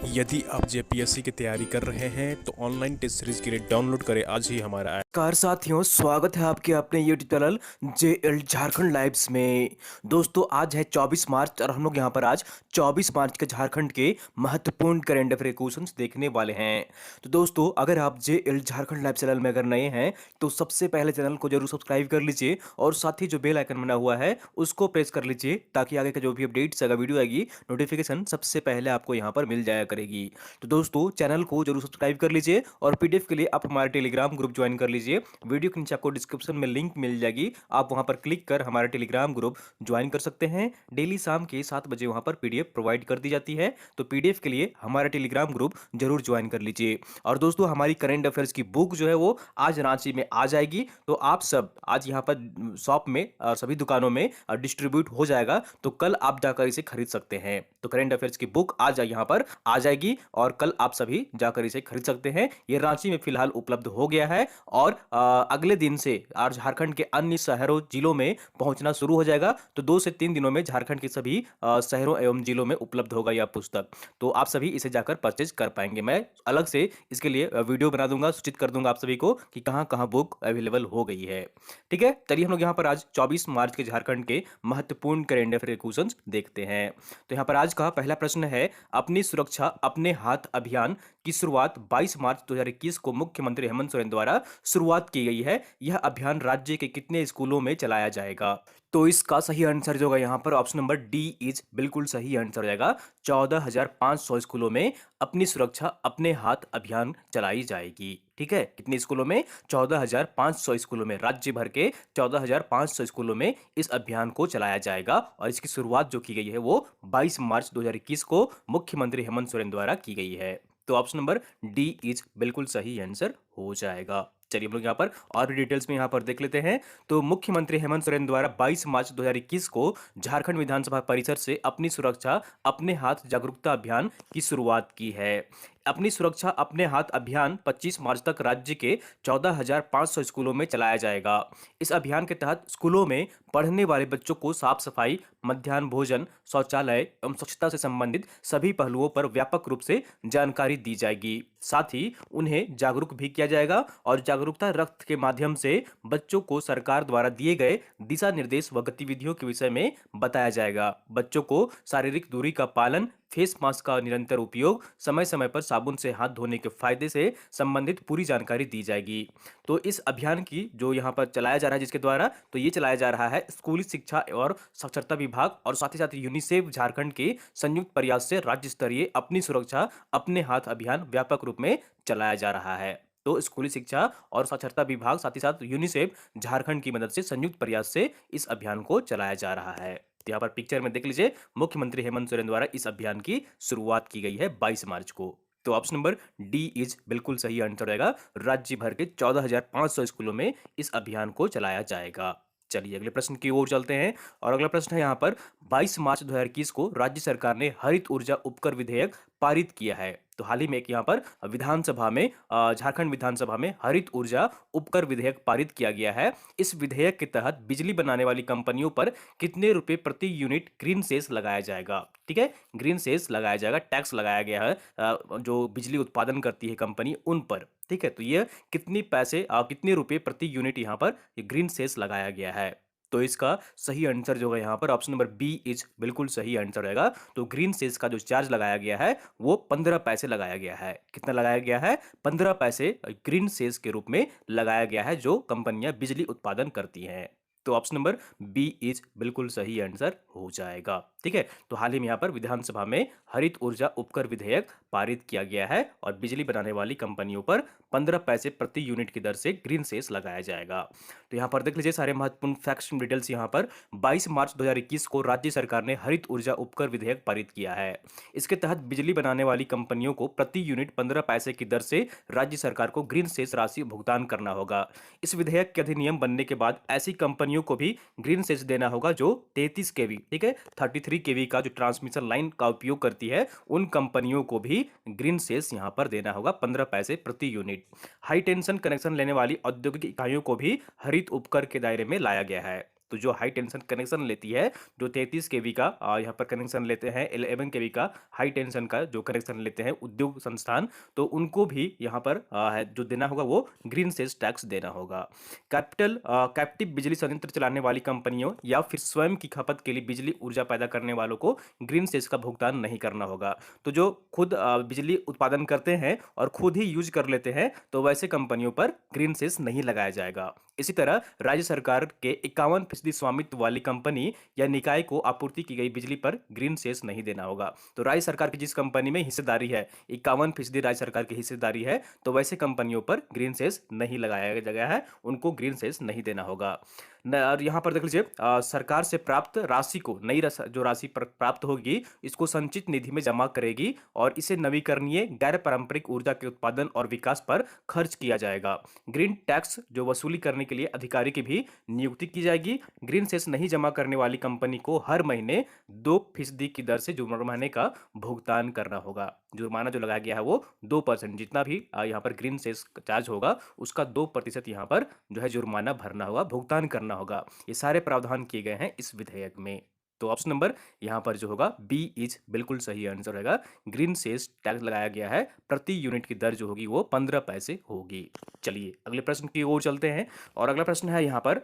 यदि आप जेपीएससी की तैयारी कर रहे हैं तो ऑनलाइन टेस्ट सीरीज के लिए डाउनलोड करें आज ही हमारा ऐप। कार साथियों, स्वागत है आपके अपने YouTube channel JL Jharkhand lives में। दोस्तों, आज है 24 मार्च और हम लोग यहाँ पर आज 24 मार्च के झारखंड के महत्वपूर्ण करेंट अफेयर क्वेश्चंस देखने वाले हैं। तो दोस्तों, अगर आप जेएल झारखंड लाइव चैनल में अगर नए हैं तो सबसे पहले चैनल को जरूर सब्सक्राइब कर लीजिए और साथ ही जो बेल आइकन बना हुआ है उसको प्रेस कर लीजिए ताकि आगे का जो भी अपडेट्स अगर वीडियो आएगी नोटिफिकेशन सबसे पहले आपको यहाँ पर मिल जाया करेगी। तो दोस्तों, चैनल को जरूर सब्सक्राइब कर लीजिए और पीडीएफ के लिए आप हमारे टेलीग्राम ग्रुप ज्वाइन कर लीजिए। वीडियो के नीचे आपको डिस्क्रिप्शन में लिंक मिल जाएगी, आप वहां पर क्लिक कर हमारा टेलीग्राम ग्रुप ज्वाइन कर सकते हैं। डेली शाम के 7 बजे वहां पर पीडीएफ प्रोवाइड कर दी जाती है, तो पीडीएफ के लिए हमारा टेलीग्राम ग्रुप जरूर ज्वाइन कर लीजिए। और दोस्तों, हमारी करंट अफेयर्स की बुक जो है वो आज रांची में आ जाएगी, तो आप सब आज यहाँ पर शॉप में और सभी दुकानों में डिस्ट्रीब्यूट हो जाएगा, तो कल आप जाकर इसे खरीद सकते हैं। तो करंट अफेयर्स की बुक आज यहाँ पर आ जाएगी और कल आप सभी जाकर इसे खरीद सकते हैं। ये रांची में फिलहाल उपलब्ध हो गया है और अगले दिन से आज झारखंड के अन्य शहरों जिलों में पहुंचना शुरू हो जाएगा। तो 2 से 3 दिनों में झारखंड के सभी शहरों एवं जिलों में उपलब्ध होगा यह पुस्तक, तो आप सभी इसे जाकर परचेज कर पाएंगे। मैं अलग से इसके लिए वीडियो बना दूंगा, सूचित कर दूंगा आप सभी को कि कहां कहां बुक अवेलेबल हो गई है। ठीक है, चलिए हम लोग यहाँ पर आज 24 मार्च के झारखंड के महत्वपूर्ण करेंट अफेयर क्वेश्चंस देखते हैं। तो यहाँ पर आज का पहला प्रश्न है, अपनी सुरक्षा अपने हाथ अभियान की शुरुआत 22 मार्च 2021 को मुख्यमंत्री हेमंत सोरेन द्वारा शुरुआत की गई है। यह अभियान राज्य के कितने स्कूलों में चलाया जाएगा? तो इसका सही आंसर जो होगा यहाँ पर ऑप्शन नंबर डी इज बिल्कुल सही आंसर हो जाएगा। 14,500 स्कूलों में अपनी सुरक्षा अपने हाथ अभियान चलाई जाएगी। ठीक है, कितने स्कूलों में? 14,500 स्कूलों में, राज्य भर के 14,500 स्कूलों में इस अभियान को चलाया जाएगा और इसकी शुरुआत जो की गई है वो 22 मार्च 2021 को मुख्यमंत्री हेमंत सोरेन द्वारा की गई है। तो ऑप्शन नंबर डी इज बिल्कुल सही आंसर हो जाएगा। चलिए हम लोग यहाँ पर और भी डिटेल्स में यहाँ पर देख लेते हैं। तो मुख्यमंत्री हेमंत सोरेन द्वारा 22 मार्च 2021 को झारखंड विधानसभा परिसर से अपनी सुरक्षा अपने हाथ जागरूकता अभियान की शुरुआत की है। अपनी सुरक्षा अपने हाथ अभियान 25 मार्च तक राज्य के 14,500 स्कूलों में चलाया जाएगा। इस अभियान के तहत स्कूलों में पढ़ने वाले बच्चों को साफ सफाई, मध्याह्न भोजन, शौचालय एवं स्वच्छता से संबंधित सभी पहलुओं पर व्यापक रूप से जानकारी दी जाएगी। साथ ही उन्हें जागरूक भी किया जाएगा और जागरूकता रथ के माध्यम से बच्चों को सरकार द्वारा दिए गए दिशा निर्देश व गतिविधियों के विषय में बताया जाएगा। बच्चों को शारीरिक दूरी का पालन, फेस मास्क का निरंतर उपयोग, समय समय पर साबुन से हाथ धोने के फायदे से संबंधित पूरी जानकारी दी जाएगी। तो इस अभियान की जो यहाँ पर चलाया जा रहा है जिसके द्वारा, तो ये चलाया जा रहा है स्कूली शिक्षा और साक्षरता विभाग और साथ ही साथ यूनिसेफ झारखंड के संयुक्त प्रयास से राज्य स्तरीय अपनी सुरक्षा अपने हाथ अभियान व्यापक रूप में चलाया जा रहा है। तो स्कूली शिक्षा और साक्षरता विभाग साथ ही साथ यूनिसेफ झारखंड की मदद से संयुक्त प्रयास से इस अभियान को चलाया जा रहा है। तो यहाँ पर पिक्चर में देख लीजिए, मुख्यमंत्री हेमंत सोरेन द्वारा इस अभियान की शुरुआत की गई है 22 मार्च को। तो ऑप्शन नंबर डी इज बिल्कुल सही आंसर रहेगा। राज्य भर के 14,500 स्कूलों में इस अभियान को चलाया जाएगा। चलिए अगले प्रश्न की ओर चलते हैं और अगला प्रश्न है यहाँ पर, 22 मार्च 2021 को राज्य सरकार ने हरित ऊर्जा उपकर विधेयक पारित किया है। तो हाल ही में एक यहाँ पर विधानसभा में झारखंड विधानसभा में हरित ऊर्जा उपकर विधेयक पारित किया गया है। इस विधेयक के तहत बिजली बनाने वाली कंपनियों पर कितने रुपए प्रति यूनिट ग्रीन सेस लगाया जाएगा? ठीक है, ग्रीन सेस लगाया जाएगा, टैक्स लगाया गया है जो बिजली उत्पादन करती है कंपनी उन पर। ठीक है, तो ये कितनी पैसे कितने रुपए प्रति यूनिट यहाँ पर ये ग्रीन सेस लगाया गया है? तो इसका सही आंसर जो है यहाँ पर ऑप्शन नंबर बी इज बिल्कुल सही आंसर रहेगा। तो ग्रीन सेस का जो चार्ज लगाया गया है वो 15 पैसे लगाया गया है। कितना लगाया गया है? 15 पैसे ग्रीन सेस के रूप में लगाया गया है जो कंपनियां बिजली उत्पादन करती हैं। तो ऑप्शन नंबर बी इज बिल्कुल सही आंसर हो जाएगा। ठीक है, तो हाल ही में यहाँ पर विधानसभा में हरित ऊर्जा उपकर विधेयक पारित किया गया है और बिजली बनाने वाली कंपनियों पर 15 पैसे प्रति यूनिट की दर से ग्रीन सेस लगाया जाएगा। तो यहाँ पर देख लीजिए सारे महत्वपूर्ण फैक्ट्स डिटेल्स। यहाँ पर 22 मार्च 2021 को राज्य सरकार ने हरित ऊर्जा उपकर विधेयक पारित किया है। इसके तहत बिजली बनाने वाली कंपनियों को प्रति यूनिट 15 पैसे की दर से राज्य सरकार को ग्रीन सेस राशि भुगतान करना होगा। इस विधेयक के अधिनियम बनने के बाद ऐसी कंपनियों को भी ग्रीन सेस देना होगा जो 33 केवी, ठीक है, 33 केवी का जो ट्रांसमिशन लाइन का उपयोग करती है उन कंपनियों को भी ग्रीन सेस यहां पर देना होगा 15 पैसे प्रति यूनिट। हाई टेंशन कनेक्शन लेने वाली औद्योगिक इकाइयों को भी हरित उपकर के दायरे में लाया गया है। तो जो हाई टेंशन कनेक्शन लेती है, जो 33 केवी का यहाँ पर कनेक्शन लेते हैं, 11 केवी का हाई टेंशन का जो कनेक्शन लेते हैं उद्योग संस्थान, तो उनको भी यहाँ पर जो देना होगा वो ग्रीन सेस टैक्स देना होगा। कैप्टिव बिजली संयंत्र चलाने वाली कंपनियों या फिर स्वयं की खपत के लिए बिजली ऊर्जा पैदा करने वालों को ग्रीन सेस का भुगतान नहीं करना होगा। तो जो खुद बिजली उत्पादन करते हैं और खुद ही यूज कर लेते हैं, तो वैसे कंपनियों पर ग्रीन सेस नहीं लगाया जाएगा। इसी तरह राज्य सरकार के 51% स्वामित्व वाली कंपनी या निकाय को आपूर्ति की गई बिजली पर ग्रीन सेस नहीं देना होगा। तो राज्य सरकार की जिस कंपनी में हिस्सेदारी है, 51% राज्य सरकार की हिस्सेदारी है, तो वैसे कंपनियों पर ग्रीन सेस नहीं लगाया गया है, उनको ग्रीन सेस नहीं देना होगा। और यहाँ पर देख लीजिए, सरकार से प्राप्त राशि को जो राशि प्राप्त होगी, इसको संचित निधि में जमा करेगी और इसे नवीकरणीय गैर पारंपरिक ऊर्जा के उत्पादन और विकास पर खर्च किया जाएगा। ग्रीन टैक्स जो वसूली करने के लिए अधिकारी की भी नियुक्ति की जाएगी। ग्रीन सेस नहीं जमा करने वाली कंपनी को हर महीने 2% की दर से जुर्माने का भुगतान करना होगा। जुर्माना जो लगाया गया है वो 2%, जितना भी यहाँ पर ग्रीन सेस चार्ज होगा उसका 2% यहाँ पर जो है जुर्माना भरना होगा, भुगतान करना होगा। ये सारे प्रावधान किए गए हैं इस विधेयक में। तो ऑप्शन नंबर यहाँ पर जो होगा बी इज बिल्कुल सही आंसर रहेगा। ग्रीन सेस टैक्स लगाया गया है, प्रति यूनिट की दर जो होगी वो 15 पैसे होगी। चलिए अगले प्रश्न की ओर चलते हैं और अगला प्रश्न है यहाँ पर,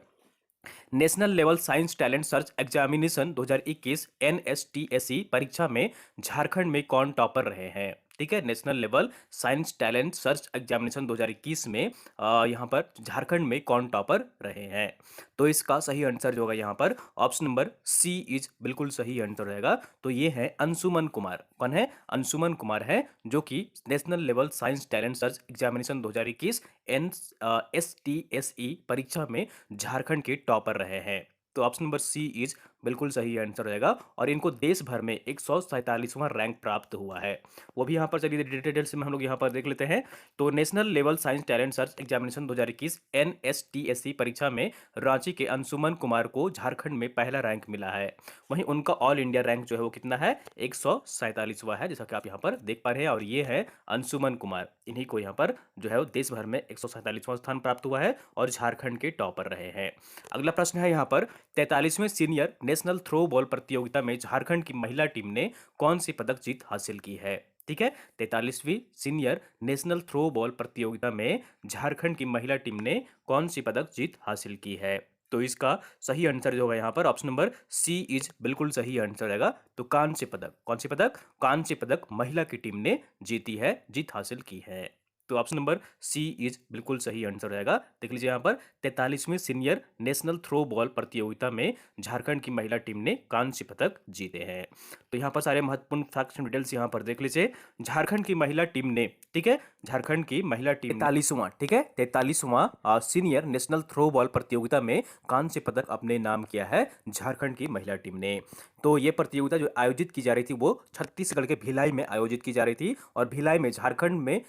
national level science talent search examination 2021 NSTSE परीक्षा में झारखंड में कौन टॉपर रहे हैं? ठीक है, national level science talent search examination 2021 में यहाँ पर झारखंड में कौन टॉपर रहे हैं? तो इसका सही आंसर जो होगा यहाँ पर ऑप्शन नंबर सी इज बिल्कुल सही आंसर रहेगा। तो ये है अंशुमन कुमार। कौन है? अंशुमन कुमार है, जो कि national level science talent search examination 2021 NSTSE परीक्षा में झारखंड के टॉपर रहे हैं। तो ऑप्शन नंबर सी इज बिल्कुल सही आंसर रहेगा और इनको देश भर में 147वां रैंक प्राप्त हुआ है। वो भी यहाँ पर चलिए डिटेल्स में हम लोग यहाँ पर देख लेते हैं। तो national level science talent search examination 2021 NSTSE परीक्षा में रांची के अंशुमन कुमार को झारखंड में पहला रैंक मिला है। वहीं उनका ऑल इंडिया रैंक जो है वो कितना है? 147वां है, जैसा कि आप यहाँ पर देख पा रहे हैं। और ये है अंशुमन कुमार, इन्हीं को यहाँ पर जो है वो देश भर में 147वां स्थान प्राप्त हुआ है और झारखंड के टॉपर रहे हैं। अगला प्रश्न है यहाँ पर, 43वें सीनियर नेशनल थ्रो बॉल प्रतियोगिता में झारखंड की महिला टीम ने कौन सी पदक जीत हासिल की है? ठीक है, 43वीं सीनियर नेशनल थ्रो बॉल प्रतियोगिता में झारखंड की महिला टीम ने कौन सी पदक जीत हासिल की है? तो इसका सही आंसर जो होगा यहाँ पर ऑप्शन नंबर सी इज बिल्कुल सही आंसर रहेगा। तो कांस्य पदक, कौन सी पदक? कांस्य पदक महिला की टीम ने जीती है, जीत हासिल की है। तो ऑप्शन नंबर सी इज बिल्कुल सही आंसर रहेगा। देख लीजिए यहाँ पर 43वीं सीनियर नेशनल थ्रो बॉल प्रतियोगिता में झारखंड की महिला टीम ने कांस्य पदक जीते हैं। तो यहाँ पर सारे महत्वपूर्ण फैक्ट्स एंड डिटेल्स यहाँ पर देख लीजिए। झारखंड की महिला टीम ने, ठीक है, झारखंड की महिला टीम 43वां, ठीक है, 43वां सीनियर नेशनल थ्रो बॉल प्रतियोगिता में कांस्य पदक अपने नाम किया है झारखंड की महिला टीम ने। तो ये प्रतियोगिता जो आयोजित की जा रही थी वो छत्तीसगढ़ के भिलाई में आयोजित की जा रही थी और भिलाई में झारखंड ने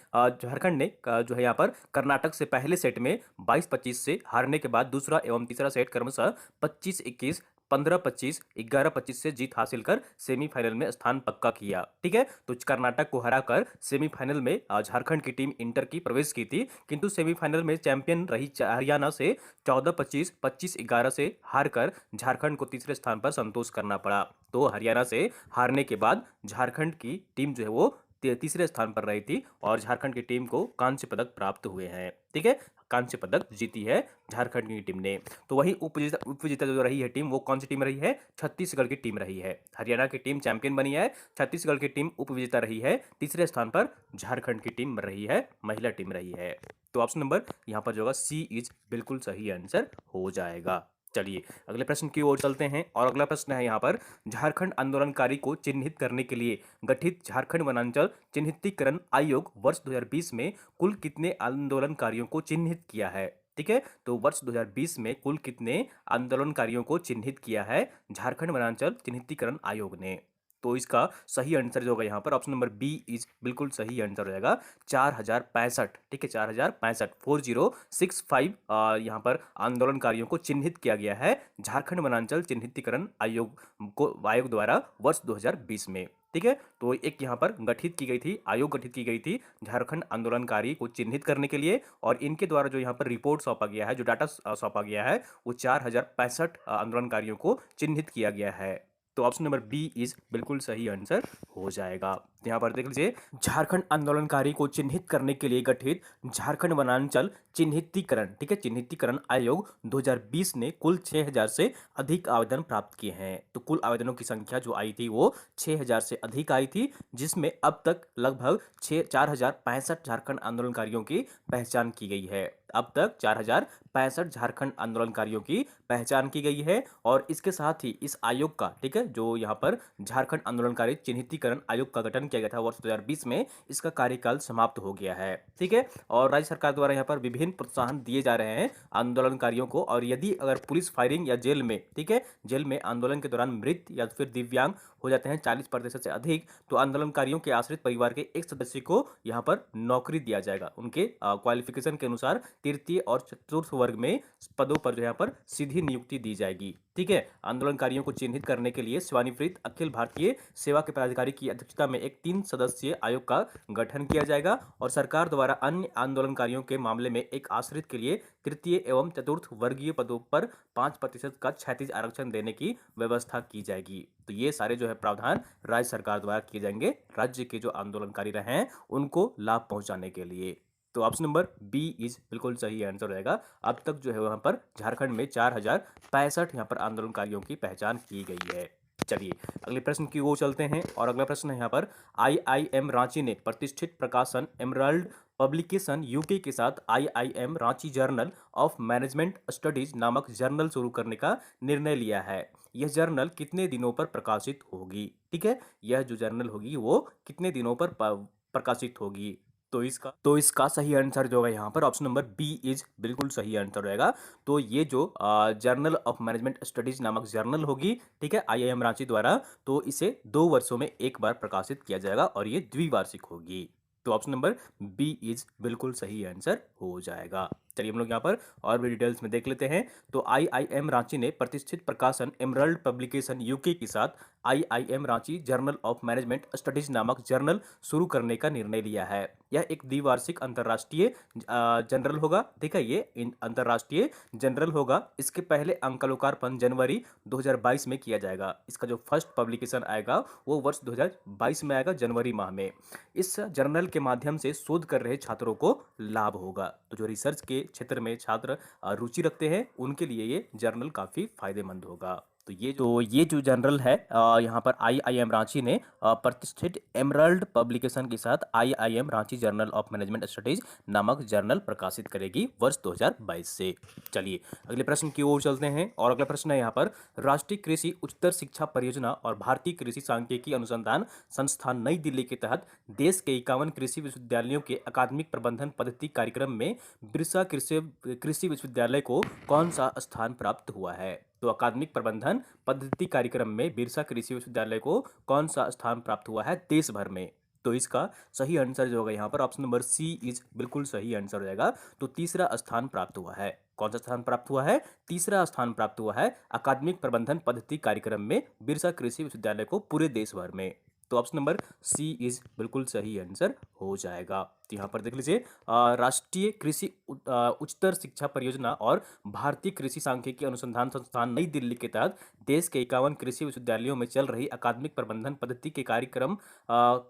जो है यहाँ पर कर्नाटक से पहले सेट में 22-25 से हारने के बाद दूसरा एवं तीसरा सेट क्रमशः 25-21, 15-25, 11-25 से जीत हासिल कर सेमीफाइनल में स्थान पक्का किया। ठीक है, तो कर्नाटक को हराकर सेमीफाइनल में झारखंड की टीम इंटर की प्रवेश की थी, किंतु सेमीफाइनल में चैंपियन रही हरियाणा से 14-25, 25-11 से हारकर झारखंड को तीसरे स्थान पर संतोष करना पड़ा। तो हरियाणा से हारने के बाद झारखंड की टीम जो है वो तीसरे स्थान पर रही थी और झारखंड की टीम को कांस्य पदक प्राप्त हुए हैं। ठीक है, कांस्य पदक जीती है झारखंड की टीम ने। तो वही उपविजेता जो रही है टीम, वो कौन सी टीम रही है? छत्तीसगढ़ की टीम रही है। हरियाणा की टीम चैंपियन बनी है, छत्तीसगढ़ की टीम उपविजेता रही है, तीसरे स्थान पर झारखंड की टीम रही है, महिला टीम रही है। तो ऑप्शन नंबर यहाँ पर जो होगा सी इज बिल्कुल सही आंसर हो जाएगा। चलिए अगले प्रश्न की ओर चलते हैं और अगला प्रश्न है यहाँ पर, झारखंड आंदोलनकारी को चिन्हित करने के लिए गठित झारखंड वनांचल चिन्हितीकरण आयोग वर्ष 2020 में कुल कितने आंदोलनकारियों को चिन्हित किया है? ठीक है, तो वर्ष 2020 में कुल कितने आंदोलनकारियों को चिन्हित किया है झारखंड वनांचल चिन्हितीकरण आयोग ने? तो इसका सही आंसर जो होगा यहाँ पर ऑप्शन नंबर बी इज बिल्कुल सही आंसर रहेगा, 4065। ठीक है, 4065, 4065 यहाँ पर आंदोलनकारियों को चिन्हित किया गया है झारखंड वनांचल चिन्हितीकरण आयोग द्वारा वर्ष 2020 में। ठीक है। तो एक यहाँ पर गठित की गई थी, आयोग गठित की गई थी झारखंड आंदोलनकारी को चिन्हित करने के लिए, और इनके द्वारा जो यहाँ पर रिपोर्ट सौंपा गया है, जो डाटा सौंपा गया है, वो 4065 आंदोलनकारियों को चिन्हित किया गया है। तो ऑप्शन नंबर बी इज बिल्कुल सही आंसर हो जाएगा। तो यहाँ पर देख लीजिए, झारखंड आंदोलनकारी को चिन्हित करने के लिए गठित झारखंड वनांचल चिन्हितीकरण, ठीक है, चिन्हितीकरण आयोग 2020 ने कुल 6000 से अधिक आवेदन प्राप्त किए हैं। तो कुल आवेदनों की संख्या जो आई थी वो 6000 से अधिक आई थी, जिसमें अब तक लगभग 4065 झारखंड आंदोलनकारियों की पहचान की गई है। अब तक 4065 झारखंड आंदोलनकारियों की पहचान की गई है, और इसके साथ ही इस आयोग का, ठीक है, जो यहाँ पर झारखंड आंदोलनकारी चिन्हितीकरण आयोग का गठन किया गया था वर्ष 2020 में, इसका कार्यकाल समाप्त हो गया है। ठीक है, और राज्य सरकार द्वारा यहाँ पर विभिन्न प्रोत्साहन दिए जा रहे हैं आंदोलनकारियों को, और यदि अगर पुलिस फायरिंग या जेल में, ठीक है, जेल में आंदोलन के दौरान मृत या फिर दिव्यांग हो जाते हैं 40% से अधिक, तो आंदोलनकारियों के आश्रित परिवार के एक सदस्य को यहाँ पर नौकरी दिया जाएगा। उनके क्वालिफिकेशन के अनुसार तृतीय और चतुर्थ वर्ग में पदों पर जो यहाँ पर सीधी नियुक्ति दी जाएगी। ठीक है, आंदोलनकारियों को चिन्हित करने के लिए सेवानिवृत्त अखिल भारतीय सेवा के पदाधिकारी की अध्यक्षता में एक 3 सदस्यीय आयोग का गठन किया जाएगा, और सरकार द्वारा अन्य आंदोलनकारियों के मामले में एक आश्रित के लिए तृतीय एवं चतुर्थ वर्गीय पदों पर 5% का क्षैतिज आरक्षण देने की व्यवस्था की जाएगी। तो ये सारे जो है प्रावधान राज्य सरकार द्वारा किए जाएंगे राज्य के जो आंदोलनकारी रहे हैं उनको लाभ पहुंचाने के लिए। तो ऑप्शन नंबर बी इज बिल्कुल सही आंसर रहेगा। अब तक जो है वहां पर झारखंड में 4065 यहाँ पर आंदोलनकारियों की पहचान की गई है। चलिए अगले प्रश्न की ओर चलते हैं, और अगला प्रश्न है यहाँ पर, आईआईएम रांची ने प्रतिष्ठित प्रकाशन एमराल्ड पब्लिकेशन यूके के साथ IIM Ranchi journal of management studies नामक जर्नल शुरू करने का निर्णय लिया है। यह जर्नल कितने दिनों पर प्रकाशित होगी? ठीक है, यह जो जर्नल होगी वो कितने दिनों पर प्रकाशित होगी? तो इसका सही आंसर जो है यहाँ पर ऑप्शन नंबर बी इज बिल्कुल सही आंसर रहेगा। तो ये जो जर्नल ऑफ मैनेजमेंट स्टडीज नामक जर्नल होगी, ठीक है, आईआईएम रांची द्वारा, तो इसे 2 वर्षों में एक बार प्रकाशित किया जाएगा, और ये द्विवार्षिक होगी। तो ऑप्शन नंबर बी इज बिल्कुल सही आंसर हो जाएगा। चलिए हम लोग यहाँ पर और भी डिटेल्स में देख लेते हैं। तो आईआईएम रांची ने प्रतिष्ठित प्रकाशन एमराल्ड पब्लिकेशन यूके के साथ IIM Ranchi journal of management studies नामक जर्नल शुरू करने का निर्णय लिया है। यह एक द्विवार्षिक अंतर्राष्ट्रीय जर्नल होगा। ठीक है, ये अंतर्राष्ट्रीय जर्नल होगा। इसके पहले अंक का लोकार्पण जनवरी 2022 में किया जाएगा। इसका जो फर्स्ट पब्लिकेशन आएगा वो वर्ष 2022 में आएगा, जनवरी माह में। इस जर्नल के माध्यम से शोध कर रहे छात्रों को लाभ होगा। तो जो रिसर्च के क्षेत्र में छात्र रुचि रखते हैं उनके लिए ये जर्नल काफ़ी फायदेमंद होगा। तो ये जो जर्नल है, यहाँ पर आईआईएम रांची ने प्रतिष्ठित एमराल्ड पब्लिकेशन के साथ IIM Ranchi journal of management studies नामक जर्नल प्रकाशित करेगी वर्ष 2022 से। चलिए अगले प्रश्न की ओर चलते हैं, और अगला प्रश्न है यहाँ पर, राष्ट्रीय कृषि उच्चतर शिक्षा परियोजना और भारतीय कृषि सांख्यिकी अनुसंधान संस्थान नई दिल्ली के तहत देश के 51 कृषि विश्वविद्यालयों के अकादमिक प्रबंधन पद्धति कार्यक्रम में बिरसा कृषि विश्वविद्यालय को कौन सा स्थान प्राप्त हुआ है? तो अकादमिक प्रबंधन पद्धति कार्यक्रम में बिरसा कृषि विश्वविद्यालय को कौन सा स्थान प्राप्त हुआ है देश भर में? तो इसका सही आंसर जो होगा यहाँ पर ऑप्शन नंबर सी इज बिल्कुल सही आंसर हो जाएगा। तो तीसरा स्थान प्राप्त हुआ है। कौन सा स्थान प्राप्त हुआ है? तीसरा स्थान प्राप्त हुआ है अकादमिक प्रबंधन पद्धति कार्यक्रम में बिरसा कृषि विश्वविद्यालय को पूरे देश भर में। तो ऑप्शन नंबर सी इज बिल्कुल सही आंसर हो जाएगा। तो यहाँ पर देख लीजिए, राष्ट्रीय कृषि उच्चतर शिक्षा परियोजना और भारतीय कृषि सांख्यिकी अनुसंधान संस्थान नई दिल्ली के तहत देश के 51 कृषि विश्वविद्यालयों में चल रही अकादमिक प्रबंधन पद्धति के कार्यक्रम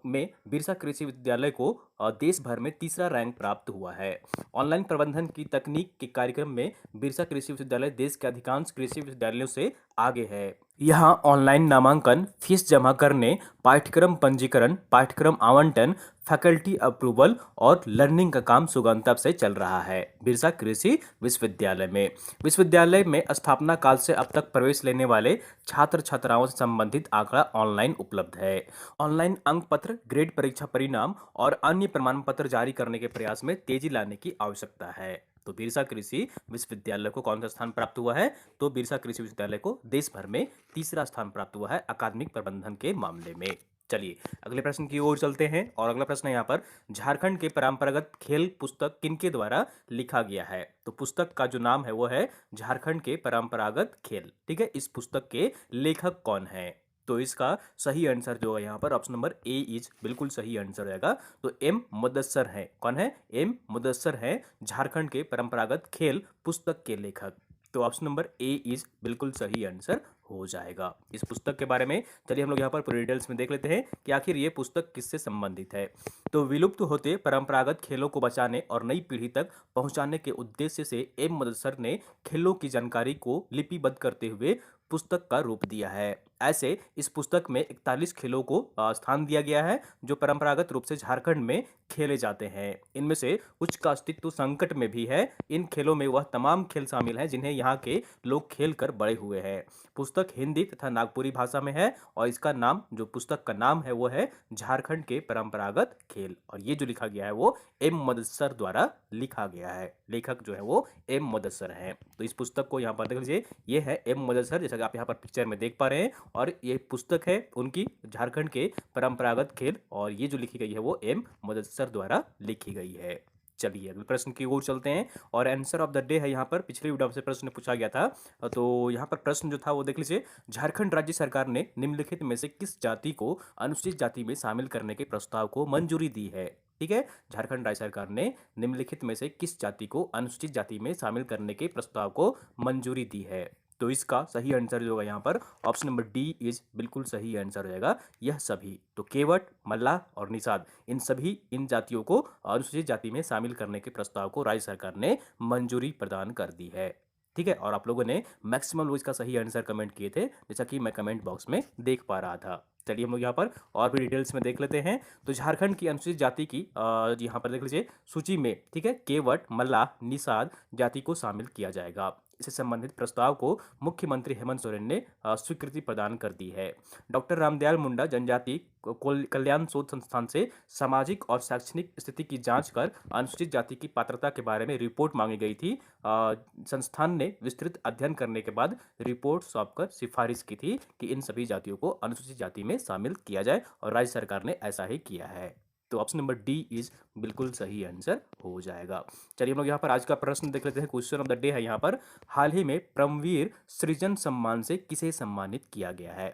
में बिरसा कृषि विश्वविद्यालय को देश भर में तीसरा रैंक प्राप्त हुआ है। ऑनलाइन प्रबंधन की तकनीक के कार्यक्रम में बिरसा कृषि विश्वविद्यालय देश के अधिकांश कृषि विश्वविद्यालयों से आगे है। यहाँ ऑनलाइन नामांकन, फीस जमा करने, पाठ्यक्रम पंजीकरण, पाठ्यक्रम आवंटन, फैकल्टी अप्रूवल और लर्निंग का काम सुगमता से चल रहा है बिरसा कृषि विश्वविद्यालय में। विश्वविद्यालय में स्थापना काल से अब तक प्रवेश लेने वाले छात्र छात्राओं से संबंधित आंकड़ा ऑनलाइन उपलब्ध है। ऑनलाइन अंक पत्र, ग्रेड परीक्षा परिणाम और अन्य प्रमाण पत्र जारी करने के प्रयास में तेजी लाने की आवश्यकता है। तो बिरसा कृषि विश्वविद्यालय को कौन सा स्थान प्राप्त हुआ है? तो बिरसा कृषि विश्वविद्यालय को देश भर में तीसरा स्थान प्राप्त हुआ है अकादमिक प्रबंधन के मामले में। चलिए अगले प्रश्न की ओर चलते हैं, और अगला प्रश्न है यहाँ पर, झारखंड के परंपरागत खेल पुस्तक किनके द्वारा लिखा गया है? तो पुस्तक का जो नाम है वो है झारखंड के परंपरागत खेल। ठीक है, इस पुस्तक के लेखक कौन है? तो इसका सही आंसर जो है यहाँ पर ऑप्शन नंबर ए इज बिल्कुल सही आंसर रहेगा। तो एम मुदस्सर है, कौन है? एम मुदस्सर है झारखंड के परंपरागत खेल पुस्तक के लेखक। तो ऑप्शन नंबर ए इज बिल्कुल सही आंसर हो जाएगा। इस पुस्तक के बारे में चलिए हम लोग यहाँ पर पूरी डिटेल्स में देख लेते हैं कि आखिर ये पुस्तक किससे संबंधित है। तो विलुप्त होते परंपरागत खेलों को बचाने और नई पीढ़ी तक पहुंचाने के उद्देश्य से एम मुदस्सर ने खेलों की जानकारी को लिपिबद्ध करते हुए पुस्तक का रूप दिया है। ऐसे इस पुस्तक में 41 खेलों को स्थान दिया गया है जो परंपरागत रूप से झारखंड में खेले जाते हैं। इनमें से कुछ का अस्तित्व संकट में भी है। इन खेलों में वह तमाम खेल शामिल हैं जिन्हें यहाँ के लोग खेल कर बड़े हुए हैं। पुस्तक हिंदी तथा नागपुरी भाषा में है और इसका नाम, जो पुस्तक का नाम है वो है झारखंड के परंपरागत खेल। और ये जो लिखा गया है वो एम मुदस्सर द्वारा लिखा गया है। लेखक जो है वो एम मुदस्सर है। तो इस पुस्तक को यहाँ पर देख लीजिए, ये है एम मुदस्सर, जैसा कि आप यहाँ पर पिक्चर में देख पा रहे हैं। और ये पुस्तक है उनकी झारखंड के परंपरागत खेल, और ये जो लिखी गई है वो एम मुदस्सर द्वारा लिखी गई है। चलिए अगले प्रश्न की ओर चलते हैं और आंसर ऑफ द डे है यहाँ पर। पिछले वीडियो से प्रश्न पूछा गया था, तो यहाँ पर प्रश्न जो था वो देख लीजिए। झारखंड राज्य सरकार ने निम्नलिखित में से किस जाति को अनुसूचित जाति में शामिल करने के प्रस्ताव को मंजूरी दी है? ठीक है, झारखंड राज्य सरकार ने निम्नलिखित में से किस जाति को अनुसूचित जाति में शामिल करने के प्रस्ताव को मंजूरी दी है? तो इसका सही आंसर जो होगा यहाँ पर ऑप्शन नंबर डी इज बिल्कुल सही आंसर रहेगा, यह सभी। तो केवट, मल्लाह और निषाद, इन जातियों को अनुसूचित जाति में शामिल करने के प्रस्ताव को राज्य सरकार ने मंजूरी प्रदान कर दी है। ठीक है, और आप लोगों ने मैक्सिमम लोग इसका सही आंसर कमेंट किए थे, जैसा कि मैं कमेंट बॉक्स में देख पा रहा था। चलिए हम लोग यहाँ पर और भी डिटेल्स में देख लेते हैं। तो झारखंड की अनुसूचित जाति की यहाँ पर देख लीजिए सूची में, ठीक है, केवट, मल्लाह, निषाद जाति को शामिल किया जाएगा। इससे संबंधित प्रस्ताव को मुख्यमंत्री हेमंत सोरेन ने स्वीकृति प्रदान कर दी है। डॉक्टर रामदयाल मुंडा जनजाति कल्याण शोध संस्थान से सामाजिक और शैक्षणिक स्थिति की जांच कर अनुसूचित जाति की पात्रता के बारे में रिपोर्ट मांगी गई थी। संस्थान ने विस्तृत अध्ययन करने के बाद रिपोर्ट सौंपकर सिफारिश की थी कि इन सभी जातियों को अनुसूचित जाति में शामिल किया जाए, और राज्य सरकार ने ऐसा ही किया है। तो ऑप्शन नंबर डी इज बिल्कुल सही आंसर हो जाएगा। चलिए हम लोग यहाँ पर आज का प्रश्न देख लेते हैं। क्वेश्चन ऑफ द डे है यहाँ पर, हाल ही में परमवीर सृजन सम्मान से किसे सम्मानित किया गया है?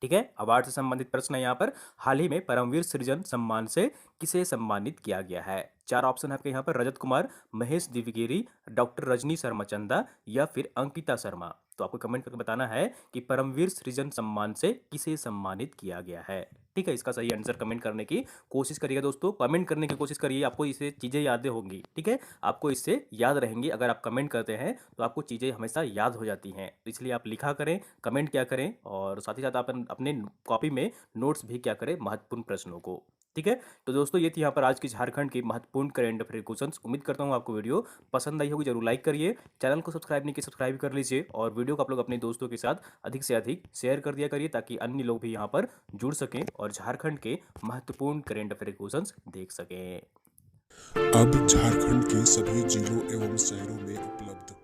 ठीक है, अवार्ड से संबंधित प्रश्न है यहाँ पर। हाल ही में परमवीर सृजन सम्मान से किसे सम्मानित किया गया है? 4 ऑप्शन है आपके यहाँ पर, रजत कुमार, महेश दिवगिरी, डॉक्टर रजनी शर्मा चंदा या फिर अंकिता शर्मा। तो आपको कमेंट करके बताना है कि परमवीर सृजन सम्मान से किसे सम्मानित किया गया है। ठीक है, इसका सही आंसर कमेंट करने की कोशिश करिएगा दोस्तों, कमेंट करने की कोशिश करिए, आपको इससे चीज़ें यादें होंगी। ठीक है, आपको इससे याद रहेंगी। अगर आप कमेंट करते हैं तो आपको चीज़ें हमेशा याद हो जाती हैं, तो इसलिए आप लिखा करें, कमेंट क्या करें, और साथ ही साथ आप अपने कॉपी में नोट्स भी क्या करें महत्वपूर्ण प्रश्नों को। ठीक है, तो दोस्तों ये थी यहाँ पर आज की झारखंड की महत्वपूर्ण करेंट अफेयर क्वेश्चंस। उम्मीद करता हूँ आपको वीडियो पसंद आई होगी। जरूर लाइक करिए, चैनल को सब्सक्राइब नहीं किया सब्सक्राइब कर लीजिए, और वीडियो को आप लोग अपने दोस्तों के साथ अधिक से अधिक शेयर कर दिया करिए, ताकि अन्य लोग भी यहाँ पर जुड़ सकें और झारखंड के महत्वपूर्ण करेंट अफेयर क्वेश्चंस देख सकें। अब झारखंड के सभी जिलों एवं शहरों में उपलब्ध